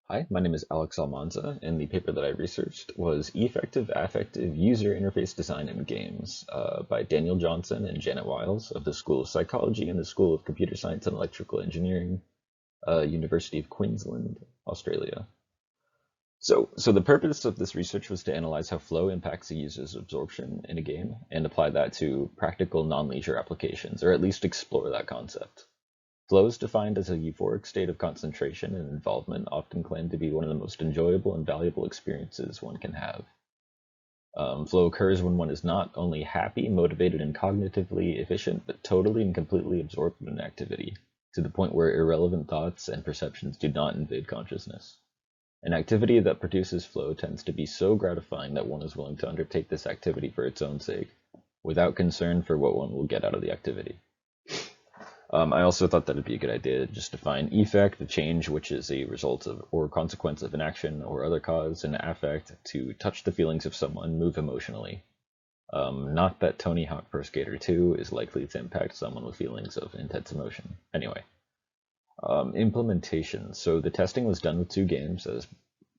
Hi, my name is Alex Almanza, and the paper that I researched was Effective Affective User Interface Design in Games by Daniel Johnson and Janet Wiles of the School of Psychology and the School of Computer Science and Electrical Engineering, University of Queensland, Australia. So the purpose of this research was to analyze how flow impacts a user's absorption in a game and apply that to practical non-leisure applications, or at least explore that concept. Flow is defined as a euphoric state of concentration and involvement, often claimed to be one of the most enjoyable and valuable experiences one can have. Flow occurs when one is not only happy, motivated, and cognitively efficient, but totally and completely absorbed in an activity, to the point where irrelevant thoughts and perceptions do not invade consciousness. An activity that produces flow tends to be so gratifying that one is willing to undertake this activity for its own sake, without concern for what one will get out of the activity. I also thought that it'd be a good idea to just define effect, a change which is a result of or consequence of an action or other cause, and affect, to touch the feelings of someone, move emotionally. Not that Tony Hawk Pro Skater 2 is likely to impact someone with feelings of intense emotion. Anyway, implementation. So the testing was done with two games, as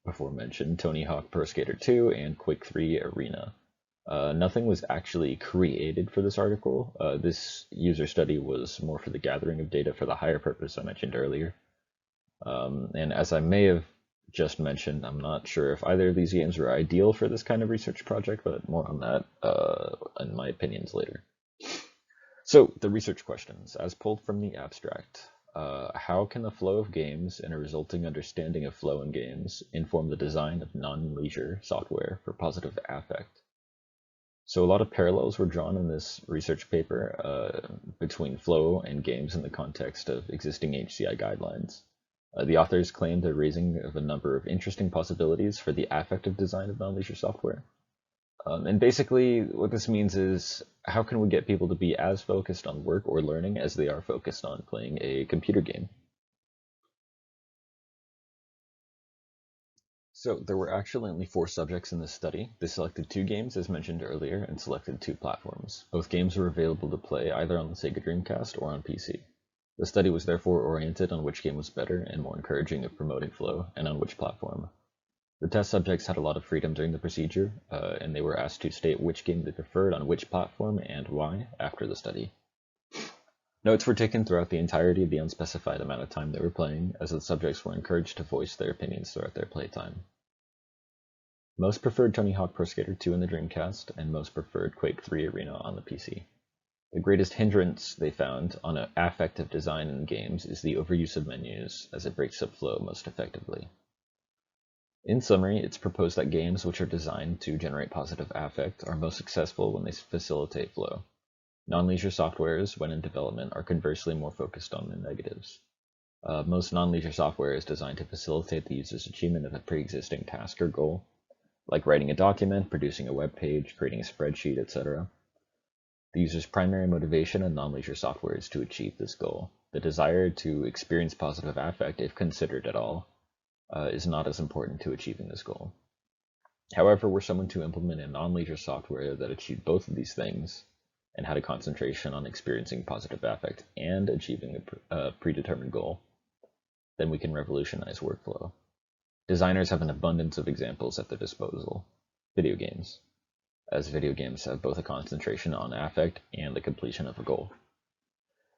before mentioned, Tony Hawk Pro Skater 2 and Quake 3 Arena. Nothing was actually created for this article. This user study was more for the gathering of data for the higher purpose I mentioned earlier. And as I may have just mentioned, I'm not sure if either of these games were ideal for this kind of research project, but more on that in my opinions later. So the research questions, as pulled from the abstract. How can the flow of games and a resulting understanding of flow in games inform the design of non-leisure software for positive affect? So a lot of parallels were drawn in this research paper between flow and games in the context of existing HCI guidelines. The authors claimed the raising of a number of interesting possibilities for the affective design of non-leisure software. And basically what this means is, how can we get people to be as focused on work or learning as they are focused on playing a computer game? So there were actually only 4 subjects in this study. They selected 2 games, as mentioned earlier, and selected 2 platforms. Both games were available to play either on the Sega Dreamcast or on PC. The study was therefore oriented on which game was better and more encouraging of promoting flow, and on which platform. The test subjects had a lot of freedom during the procedure, and they were asked to state which game they preferred on which platform and why after the study. Notes were taken throughout the entirety of the unspecified amount of time they were playing, as the subjects were encouraged to voice their opinions throughout their playtime. Most preferred Tony Hawk Pro Skater 2 in the Dreamcast, and most preferred Quake 3 Arena on the PC. The greatest hindrance they found on an affective design in games is the overuse of menus, as it breaks up flow most effectively. In summary, it's proposed that games which are designed to generate positive affect are most successful when they facilitate flow. Non-leisure softwares, when in development, are conversely more focused on the negatives. Most non-leisure software is designed to facilitate the user's achievement of a pre-existing task or goal, like writing a document, producing a web page, creating a spreadsheet, etc. The user's primary motivation in non-leisure software is to achieve this goal. The desire to experience positive affect, if considered at all, is not as important to achieving this goal. However, were someone to implement a non-leisure software that achieved both of these things, and had a concentration on experiencing positive affect and achieving a predetermined goal, then we can revolutionize workflow. Designers have an abundance of examples at their disposal. Video games, as video games have both a concentration on affect and the completion of a goal.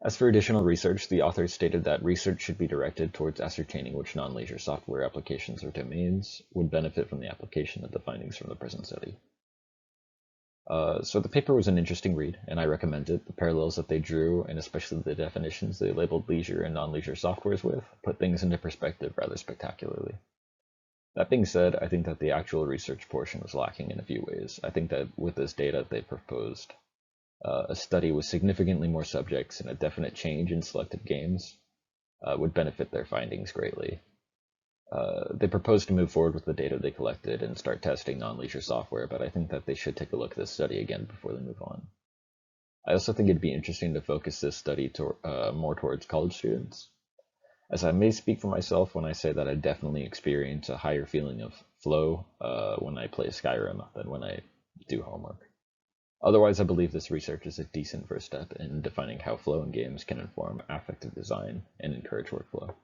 As for additional research, the authors stated that research should be directed towards ascertaining which non-leisure software applications or domains would benefit from the application of the findings from the present study. So the paper was an interesting read, and I recommend it. The parallels that they drew, and especially the definitions they labeled leisure and non-leisure softwares with, put things into perspective rather spectacularly. That being said, I think that the actual research portion was lacking in a few ways. I think that with this data they proposed, a study with significantly more subjects and a definite change in selected games would benefit their findings greatly. They proposed to move forward with the data they collected and start testing non-leisure software, but I think that they should take a look at this study again before they move on. I also think it'd be interesting to focus this study more towards college students, as I may speak for myself when I say that I definitely experience a higher feeling of flow when I play Skyrim than when I do homework. Otherwise, I believe this research is a decent first step in defining how flow in games can inform affective design and encourage workflow.